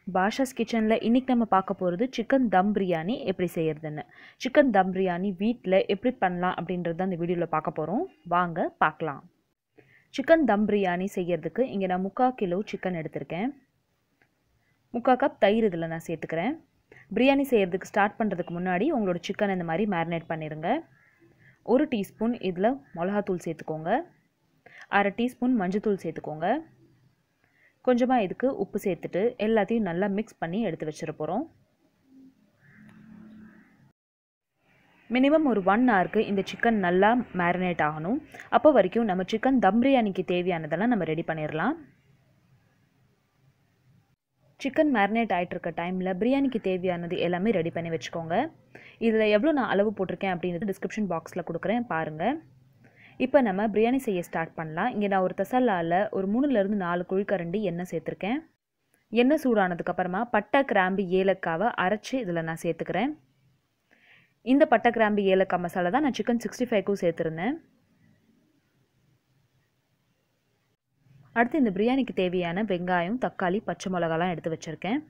Bashas கிச்சனில் இன்றைக்கி நம்ம பார்க்க போகிறது சிக்கன் தம் பிரியாணி எப்படி செய்கிறதுன்னு. சிக்கன் தம் பிரியாணி வீட்டில் எப்படி பண்ணலாம் அப்படின்றது தான் இந்த வீடியோவில் பார்க்க போகிறோம். வாங்க பார்க்கலாம். சிக்கன் தம் பிரியாணி செய்கிறதுக்கு இங்கே நான் 3/4 கிலோ சிக்கன் எடுத்திருக்கேன். 3/4 கப் தயிர் இதில் நான் சேர்த்துக்கிறேன். பிரியாணி செய்கிறதுக்கு ஸ்டார்ட் பண்ணுறதுக்கு முன்னாடி உங்களோட சிக்கன் இந்த மாதிரி மேரினேட் பண்ணிடுங்க. 1 டீஸ்பூன் இதில் மிளகாத்தூள் சேர்த்துக்கோங்க. 1/2 டீஸ்பூன் மஞ்சத்தூள் சேர்த்துக்கோங்க. கொஞ்சமாக இதுக்கு உப்பு சேர்த்துட்டு எல்லாத்தையும் நல்லா மிக்ஸ் பண்ணி எடுத்து வச்சிட போகிறோம். மினிமம் ஒரு 1 ஹவருக்கு இந்த சிக்கன் நல்லா மேரினேட் ஆகணும். அப்போ வரைக்கும் நம்ம சிக்கன் தம் பிரியாணிக்கு தேவையானதெல்லாம் நம்ம ரெடி பண்ணிடலாம். சிக்கன் மேரினேட் ஆகிட்டு இருக்க டைமில் பிரியாணிக்கு தேவையானது எல்லாமே ரெடி பண்ணி வச்சுக்கோங்க. இதில் எவ்வளோ நான் அளவு போட்டிருக்கேன் அப்படின்றது டிஸ்கிரிப்ஷன் பாக்ஸில் கொடுக்குறேன் பாருங்கள். இப்போ நம்ம பிரியாணி செய்ய ஸ்டார்ட் பண்ணலாம். இங்கே நான் ஒரு தசல்லாவில் ஒரு 3லேருந்து 4 குழிக்கரண்டி எண்ணெய் சேர்த்துருக்கேன். எண்ணெய் சூடானதுக்கப்புறமா பட்டை கிராம்பு ஏலக்காவை அரைச்சி இதில் நான் சேர்த்துக்கிறேன். இந்த பட்டை கிராம்பு ஏலக்காய் மசாலா தான் நான் சிக்கன் 65க்கும் சேர்த்துருந்தேன். அடுத்து இந்த பிரியாணிக்கு தேவையான வெங்காயம், தக்காளி, பச்சை மிளகாலாம் எடுத்து வச்சுருக்கேன்.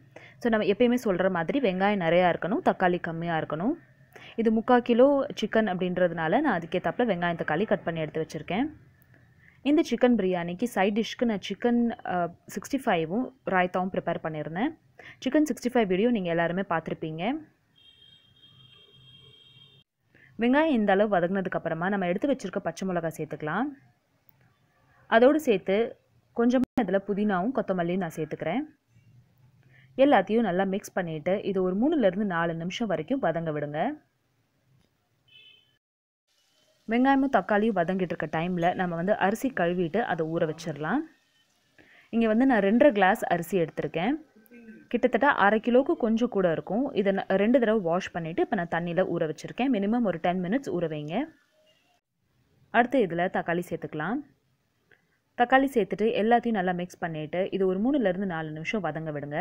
ஸோ நம்ம எப்பயுமே சொல்கிற மாதிரி வெங்காயம் நிறையா இருக்கணும், தக்காளி கம்மியாக இருக்கணும். இது 3/4 கிலோ சிக்கன் அப்படின்றதுனால நான் அதுக்கேற்றாப்புல வெங்காயம் தக்காளி கட் பண்ணி எடுத்து வச்சுருக்கேன். இந்த சிக்கன் பிரியாணிக்கு சைட் டிஷ்க்கு நான் சிக்கன் 65ம் ராய்த்தாவும் ப்ரிப்பேர் பண்ணியிருந்தேன். சிக்கன் 65 வீடியோ நீங்கள் எல்லாருமே பார்த்துருப்பீங்க. வெங்காயம் இந்த அளவு வதங்கினதுக்கப்புறமா நம்ம எடுத்து வச்சுருக்க பச்சை மிளகாய் சேர்த்துக்கலாம். அதோடு சேர்த்து கொஞ்சமாக இதில் புதினாவும் கொத்தமல்லியும் நான் சேர்த்துக்கிறேன். எல்லாத்தையும் நல்லா மிக்ஸ் பண்ணிவிட்டு இது ஒரு 3லேருந்து 4 நிமிஷம் வரைக்கும் வதங்க விடுங்க. வெங்காயமும் தக்காளியும் வதங்கிட்டு இருக்க டைமில் நம்ம அரிசி கழுவிட்டு அதை ஊற வச்சிடலாம். இங்கே நான் 2.5 கிளாஸ் அரிசி எடுத்திருக்கேன். கிட்டத்தட்ட 1/2 கிலோவுக்கு கொஞ்சம் கூட இருக்கும். இதை 2 தடவை வாஷ் பண்ணிவிட்டு இப்போ நான் தண்ணியில் ஊற வச்சுருக்கேன். மினிமம் ஒரு 10 மினிட்ஸ் ஊற வைங்க. அடுத்து இதில் தக்காளி சேர்த்துக்கலாம். தக்காளி சேர்த்துட்டு எல்லாத்தையும் நல்லா மிக்ஸ் பண்ணிவிட்டு இது ஒரு 3லேருந்து 4 நிமிஷம் வதங்க விடுங்க.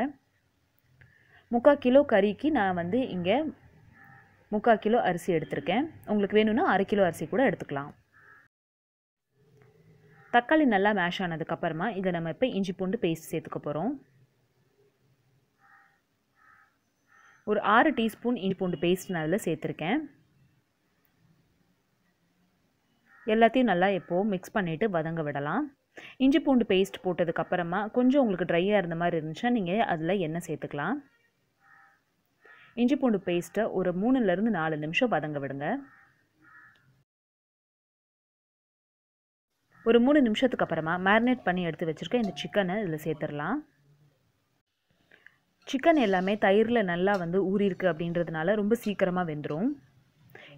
3/4 கிலோ கறிக்கு நான் இங்கே 3/4 கிலோ அரிசி எடுத்திருக்கேன். உங்களுக்கு வேணும்னா 1/2 கிலோ அரிசி கூட எடுத்துக்கலாம். தக்காளி நல்லா மேஷ் ஆனதுக்கப்புறமா இதை நம்ம இப்போ இஞ்சி பூண்டு பேஸ்ட் சேர்த்துக்க போகிறோம். ஒரு 6 டீஸ்பூன் இஞ்சி பூண்டு பேஸ்ட் நான் அதில் சேர்த்துருக்கேன். எல்லாத்தையும் நல்லா எப்போது மிக்ஸ் பண்ணிவிட்டு வதங்க விடலாம். இஞ்சி பூண்டு பேஸ்ட் போட்டதுக்கப்புறமா கொஞ்சம் உங்களுக்கு ட்ரையாக இருந்த மாதிரி இருந்துச்சுன்னா நீங்கள் அதில் எண்ணெய் சேர்த்துக்கலாம். இஞ்சி பூண்டு பேஸ்ட்டை ஒரு 3லேருந்து 4 நிமிஷம் வதங்க விடுங்க. ஒரு 3 நிமிஷத்துக்கு அப்புறமா மேரினேட் பண்ணி எடுத்து வச்சுருக்க இந்த சிக்கனை இதில் சேர்த்துடலாம். சிக்கன் எல்லாமே தயிரில் நல்லா ஊறியிருக்கு அப்படின்றதுனால ரொம்ப சீக்கிரமாக வெந்துடும்.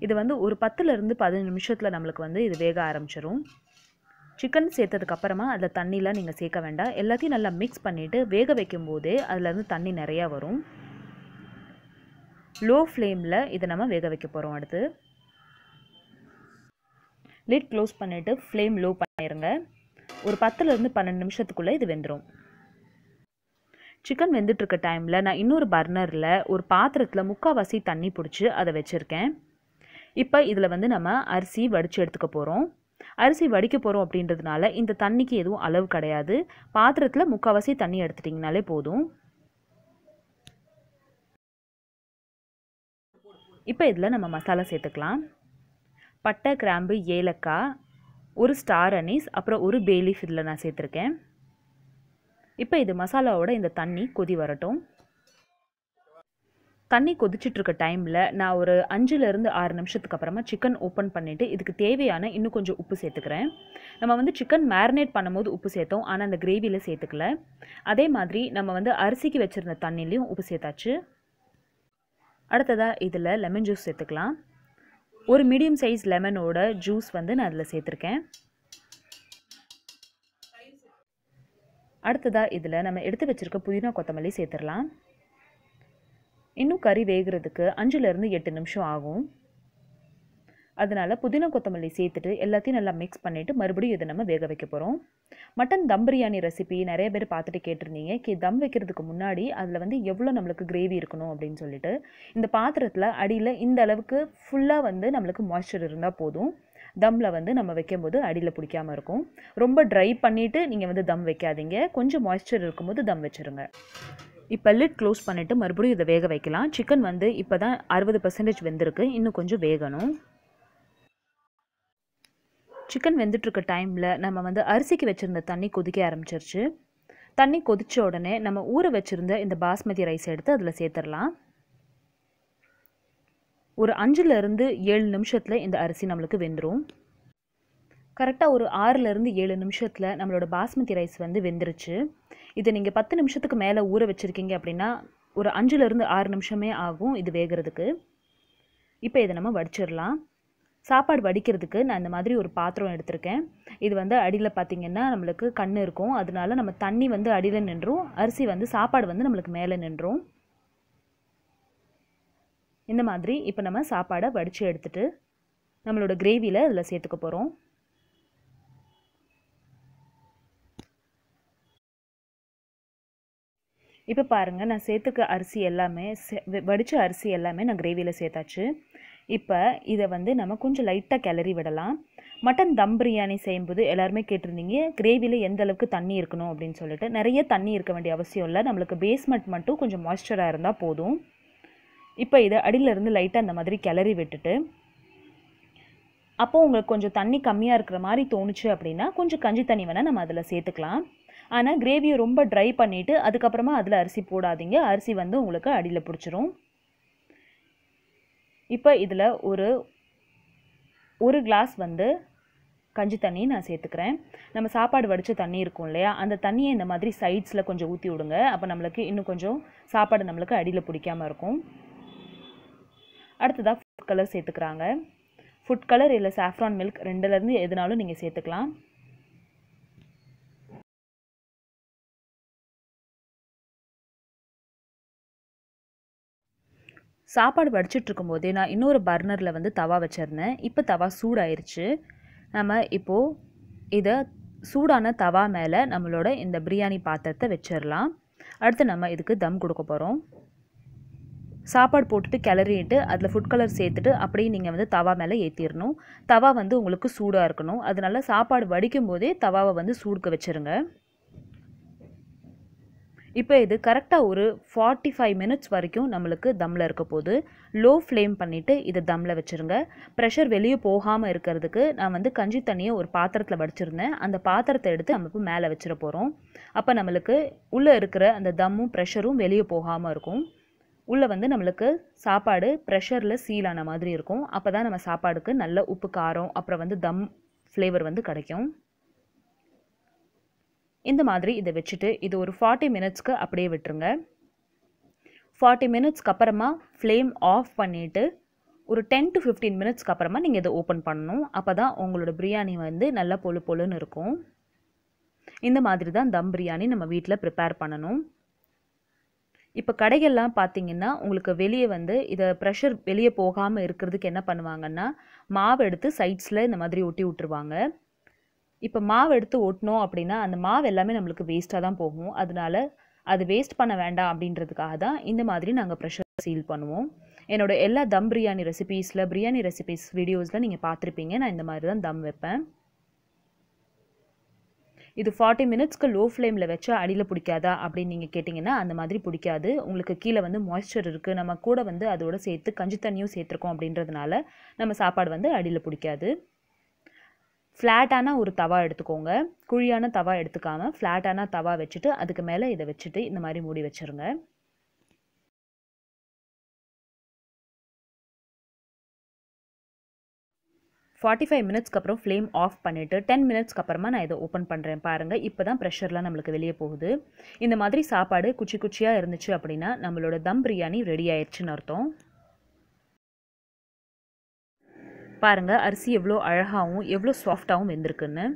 இது ஒரு 10லேருந்து 15 நிமிஷத்தில் நம்மளுக்கு இது வேக ஆரம்பிச்சிடும். சிக்கன் சேர்த்ததுக்கப்புறமா அதில் தண்ணிலாம் நீங்கள் சேர்க்க வேண்டாம். எல்லாத்தையும் நல்லா மிக்ஸ் பண்ணிவிட்டு வேக வைக்கும் போதே அதிலேருந்து தண்ணி நிறையா வரும். லோ ஃப்ளேமில் இதை நம்ம வேக வைக்க போகிறோம். அடுத்து லிட் க்ளோஸ் பண்ணிவிட்டு ஃப்ளேம் லோ பண்ணிடுங்க. ஒரு 10லேருந்து 12 நிமிஷத்துக்குள்ளே இது வெந்துடும். சிக்கன் வெந்துட்டுருக்க டைமில் நான் இன்னொரு பர்னரில் ஒரு பாத்திரத்தில் 3/4 தண்ணி பிடிச்சி அதை வச்சுருக்கேன். இப்போ இதில் நம்ம அரிசி வடித்து எடுத்துக்க போகிறோம். அரிசி வடிக்க போகிறோம் அப்படின்றதுனால இந்த தண்ணிக்கு எதுவும் அளவு கிடையாது. பாத்திரத்தில் 3/4 தண்ணி எடுத்துட்டிங்கனாலே போதும். இப்போ இதில் நம்ம மசாலா சேர்த்துக்கலாம். பட்டை கிராம்பு ஏலக்காய், 1 ஸ்டார் அனீஸ், அப்புறம் 1 பே லீஃப் இதில் நான் சேர்த்துருக்கேன். இப்போ இது மசாலாவோட இந்த தண்ணி கொதி வரட்டும். தண்ணி கொதிச்சிட்ருக்க டைமில் நான் ஒரு 5லேருந்து 6 நிமிஷத்துக்கு அப்புறமா சிக்கன் ஓப்பன் பண்ணிவிட்டு இதுக்கு தேவையான இன்னும் கொஞ்சம் உப்பு சேர்த்துக்கிறேன். நம்ம சிக்கன் மேரினேட் பண்ணும்போது உப்பு சேர்த்தோம், ஆனால் அந்த கிரேவியில் சேர்த்துக்கல. அதே மாதிரி நம்ம அரிசிக்கு வச்சுருந்த தண்ணிலையும் உப்பு சேர்த்தாச்சு. அடுத்ததாக இதில் லெமன் ஜூஸ் சேர்த்துக்கலாம். ஒரு மீடியம் சைஸ் லெமனோட ஜூஸ் நான் அதில் சேர்த்துருக்கேன். அடுத்ததாக இதில் நம்ம எடுத்து வச்சுருக்க புதினா கொத்தமல்லி சேர்த்துடலாம். இன்னும் கறி வேகிறதுக்கு 5லேருந்து 8 நிமிஷம் ஆகும். அதனால் புதினா கொத்தமல்லி சேர்த்துட்டு எல்லாத்தையும் நல்லா மிக்ஸ் பண்ணிவிட்டு மறுபடியும் இதை நம்ம வேக வைக்க போகிறோம். மட்டன் தம் பிரியாணி ரெசிபி நிறைய பேர் பார்த்துட்டு கேட்டிருந்தீங்க. தம் வைக்கிறதுக்கு முன்னாடி அதில் எவ்வளோ நம்மளுக்கு கிரேவி இருக்கணும் அப்படின்னு சொல்லிட்டு இந்த பாத்திரத்தில் அடியில் இந்த அளவுக்கு ஃபுல்லாக நம்மளுக்கு மாய்ஸ்சர் இருந்தால் போதும். தம்மில் வந்து நம்ம வைக்கும்போது அடியில் பிடிக்காமல் இருக்கும். ரொம்ப ட்ரை பண்ணிவிட்டு நீங்கள் வந்து தம் வைக்காதீங்க. கொஞ்சம் மாய்ஸ்சர் இருக்கும்போது தம் வச்சுருங்க. இப்போ லிட் க்ளோஸ் பண்ணிவிட்டு மறுபடியும் இதை வேக வைக்கலாம். சிக்கன் வந்து இப்போ தான் 60% வெந்திருக்கு. இன்னும் கொஞ்சம் வேகணும். சிக்கன் வெந்துட்டுருக்க டைமில் நம்ம வந்து அரிசிக்கு வச்சுருந்த தண்ணி கொதிக்க ஆரம்பிச்சிருச்சு. தண்ணி கொதித்த உடனே நம்ம ஊற வச்சுருந்த இந்த பாஸ்மதி ரைஸ் எடுத்து அதில் சேர்த்துடலாம். ஒரு 5லேருந்து 7 நிமிஷத்தில் இந்த அரிசி நம்மளுக்கு வெந்துடும். கரெக்டாக ஒரு 6லேருந்து 7 நிமிஷத்தில் நம்மளோட பாஸ்மதி ரைஸ் வந்து வெந்துருச்சு. இதை நீங்கள் 10 நிமிஷத்துக்கு மேலே ஊற வச்சுருக்கீங்க அப்படின்னா ஒரு 5லேருந்து 6 நிமிஷமே ஆகும் இது வேகிறதுக்கு. இப்போ இதை நம்ம வடிச்சிடலாம். சாப்பாடு வடிக்கிறதுக்கு நான் இந்த மாதிரி ஒரு பாத்திரம் எடுத்திருக்கேன். இது வந்து அடியில் பார்த்திங்கன்னா நம்மளுக்கு கண் இருக்கும். அதனால நம்ம தண்ணி வந்து அடியில் நின்றும், அரிசி வந்து சாப்பாடு வந்து நம்மளுக்கு மேலே நின்றும். இந்த மாதிரி இப்போ நம்ம சாப்பாடை வடித்து எடுத்துகிட்டு நம்மளோட கிரேவியில் இதில் சேர்த்துக்க போகிறோம். இப்போ பாருங்கள், நான் சேர்த்துக்க அரிசி எல்லாமே வடித்த அரிசி எல்லாமே நான் கிரேவியில் சேர்த்தாச்சு. இப்போ இதை வந்து நம்ம கொஞ்சம் லைட்டாக கிளறி விடலாம். மட்டன் தம் பிரியாணி செய்யும்போது எல்லாருமே கேட்டிருந்தீங்க கிரேவியில் எந்த அளவுக்கு தண்ணி இருக்கணும் அப்படின்னு சொல்லிட்டு. நிறைய தண்ணி இருக்க வேண்டிய அவசியம் இல்லை. நம்மளுக்கு பேஸ்மெண்ட் மட்டும் கொஞ்சம் மாய்ஸ்சராக இருந்தால் போதும். இப்போ இதை அடியிலேருந்து லைட்டாக அந்த மாதிரி கிளறி விட்டுட்டு, அப்போது உங்களுக்கு கொஞ்சம் தண்ணி கம்மியாக இருக்கிற மாதிரி தோணுச்சு அப்படின்னா கொஞ்சம் கஞ்சி தண்ணி வேணால் நம்ம அதில் சேர்த்துக்கலாம். ஆனால் கிரேவியை ரொம்ப ட்ரை பண்ணிவிட்டு அதுக்கப்புறமா அதில் அரிசி போடாதீங்க. அரிசி வந்து உங்களுக்கு அடியில் பிடிச்சிரும். இப்போ இதில் ஒரு கிளாஸ் வந்து கஞ்சி தண்ணி நான் சேர்த்துக்கிறேன். நம்ம சாப்பாடு வடித்த தண்ணி இருக்கும் இல்லையா, அந்த தண்ணியை இந்த மாதிரி சைட்ஸில் கொஞ்சம் ஊற்றி விடுங்க. அப்போ நம்மளுக்கு இன்னும் கொஞ்சம் சாப்பாடு நம்மளுக்கு அடியில் பிடிக்காமல் இருக்கும். அடுத்ததாக ஃபுட் கலர் சேர்த்துக்கிறாங்க. ஃபுட் கலர் இல்லை சாஃப்ரான் மில்க் ரெண்டுலேருந்து எதுனாலும் நீங்கள் சேர்த்துக்கலாம். சாப்பாடு வடிச்சிட்டு இருக்கும்போதே நான் இன்னொரு பர்னரில் வந்து தவா வச்சுருந்தேன். இப்போ தவா சூடாயிருச்சு. நம்ம இப்போது இதை சூடான தவா மேலே நம்மளோட இந்த பிரியாணி பாத்திரத்தை வச்சிடலாம். அடுத்து நம்ம இதுக்கு தம் கொடுக்க போகிறோம். சாப்பாடு போட்டுட்டு கிளறிட்டு அதில் ஃபுட் கலர் சேர்த்துட்டு அப்படியே நீங்கள் வந்து தவா மேலே ஏற்றிடணும். தவா வந்து உங்களுக்கு சூடாக இருக்கணும். அதனால சாப்பாடு வடிக்கும் போதே தவாவை வந்து சூடுக்க வச்சுருங்க. இப்போ இது கரெக்டாக ஒரு 45 மினிட்ஸ் வரைக்கும் நம்மளுக்கு தம்மில் இருக்க போது. லோ ஃப்ளேம் பண்ணிவிட்டு இதை தம்மில் வச்சுருங்க. ப்ரெஷர் வெளியே போகாமல் இருக்கிறதுக்கு நான் வந்து கஞ்சி தண்ணியை ஒரு பாத்திரத்தில் வடிச்சிருந்தேன். அந்த பாத்திரத்தை எடுத்து நம்ம இப்போ மேலே வச்சிட போகிறோம். அப்போ நம்மளுக்கு உள்ளே இருக்கிற அந்த தம்மும் ப்ரெஷரும் வெளியே போகாமல் இருக்கும். உள்ளே வந்து நம்மளுக்கு சாப்பாடு ப்ரெஷரில் சீல் ஆன மாதிரி இருக்கும். அப்போ தான் நம்ம சாப்பாடுக்கு நல்ல உப்பு காரம் அப்புறம் வந்து தம் ஃப்ளேவர் வந்து கிடைக்கும். இந்த மாதிரி இதை வச்சுட்டு இது ஒரு 40 மினிட்ஸ்க்கு அப்படியே விட்டுருங்க. 40 மினிட்ஸ்க்கு அப்புறமா ஃப்ளேம் ஆஃப் பண்ணிவிட்டு ஒரு 10 to 15 மினிட்ஸ்க்கு அப்புறமா நீங்கள் இதை ஓப்பன் பண்ணணும். அப்போ தான் உங்களோட பிரியாணி வந்து நல்லா பொழு பொழுன்னு இருக்கும். இந்த மாதிரி தான் தம் பிரியாணி நம்ம வீட்டில் ப்ரிப்பேர் பண்ணணும். இப்போ கடைகள்லாம் பார்த்தீங்கன்னா உங்களுக்கு வெளியே வந்து இதை ப்ரெஷர் வெளியே போகாமல் இருக்கிறதுக்கு என்ன பண்ணுவாங்கன்னா மாவு எடுத்து சைட்ஸில் இந்த மாதிரி ஒட்டி விட்டுருவாங்க. இப்போ மாவு எடுத்து ஒட்டினோம் அப்படின்னா அந்த மாவு எல்லாமே நம்மளுக்கு வேஸ்ட்டாக தான் போகும். அதனால அது வேஸ்ட் பண்ண வேண்டாம் அப்படின்றதுக்காக தான் இந்த மாதிரி நாங்கள் ப்ரெஷர் சீல் பண்ணுவோம். என்னோடய எல்லா தம் பிரியாணி ரெசிபீஸ் வீடியோஸில் நீங்கள் பார்த்துருப்பீங்க. நான் இந்த மாதிரி தான் தம் வைப்பேன். இது 40 மினிட்ஸ்க்கு லோ ஃப்ளேமில் வச்சா அடியில் பிடிக்காதா அப்படின்னு நீங்கள் கேட்டிங்கன்னா அந்த மாதிரி பிடிக்காது. உங்களுக்கு கீழே வந்து மாய்ஸ்சர் இருக்குது. நம்ம கூட வந்து அதோடு சேர்த்து கஞ்சி தண்ணியும் சேர்த்துருக்கோம் அப்படின்றதுனால நம்ம சாப்பாடு வந்து அடியில் பிடிக்காது. ஃப்ளாட்டான ஒரு தவா எடுத்துக்கோங்க. குழியான தவா எடுத்துக்காமல் ஃப்ளாட்டான தவா வச்சுட்டு அதுக்கு மேலே இதை வச்சுட்டு இந்த மாதிரி மூடி வச்சுருங்க. $45 மினிட்ஸ்க்கு அப்புறம் ஃப்ளேம் ஆஃப் பண்ணிவிட்டு 10 மினிட்ஸ்க்கு அப்புறமா நான் இதை ஓப்பன் பண்ணுறேன். பாருங்கள், இப்போ தான் ப்ரெஷர்லாம் நம்மளுக்கு வெளியே போகுது. இந்த மாதிரி சாப்பாடு குச்சி குச்சியாக இருந்துச்சு அப்படின்னா நம்மளோட தம் பிரியாணி ரெடி ஆயிடுச்சுன்னு அர்த்தம். பாருங்கள், அரிசி எவ்வளோ அழகாகவும் எவ்வளோ சாஃப்டாகவும் வெந்திருக்குன்னு.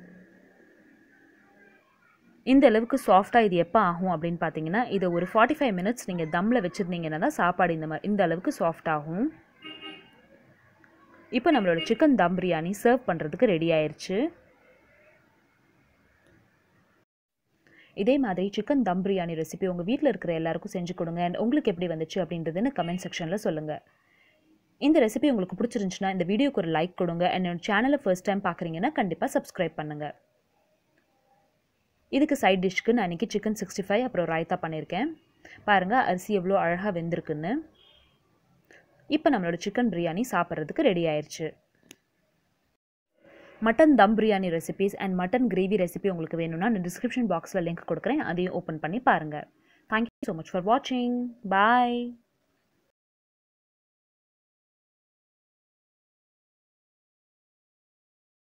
இந்த அளவுக்கு சாஃப்டாக இது எப்போ ஆகும் அப்படின்னு பார்த்தீங்கன்னா இதை ஒரு 45 மினிட்ஸ் நீங்கள் தம்மில் வச்சுருந்தீங்கன்னா தான் சாப்பாடு இந்த அளவுக்கு சாஃப்ட் ஆகும். இப்போ நம்மளோட சிக்கன் தம் பிரியாணி சர்வ் பண்ணுறதுக்கு ரெடி ஆயிடுச்சு. இதே மாதிரி சிக்கன் தம் பிரியாணி ரெசிபி உங்கள் வீட்டில் இருக்கிற எல்லாருக்கும் செஞ்சு கொடுங்க. அண்ட் உங்களுக்கு எப்படி வந்துச்சு அப்படின்றதுன்னு கமெண்ட் செக்ஷனில் சொல்லுங்கள். இந்த ரெசிபி உங்களுக்கு பிடிச்சிருந்துச்சுன்னா இந்த வீடியோக்கு ஒரு லைக் கொடுங்க. என்னோட சேனலை ஃபர்ஸ்ட் டைம் பார்க்குறீங்கன்னா கண்டிப்பாக சப்ஸ்கிரைப் பண்ணுங்கள். இதுக்கு சைட் டிஷ்க்கு நான் இன்றைக்கி சிக்கன் 65 அப்புறம் ராய்த்தா பண்ணியிருக்கேன். பாருங்கள் அரிசி எவ்வளோ அழகாக வெந்திருக்குன்னு. இப்போ நம்மளோட சிக்கன் பிரியாணி சாப்பிட்றதுக்கு ரெடி ஆயிடுச்சு. Mutton them biryani recipes and mutton gravy recipe உங்களுக்கு வேணும்னா நான் டிஸ்கிரிப்ஷன் பாக்ஸில் லிங்க் கொடுக்குறேன். அதையும் ஓப்பன் பண்ணி பாருங்கள். தேங்க்யூ ஸோ மச் ஃபார் வாட்சிங். பாய்.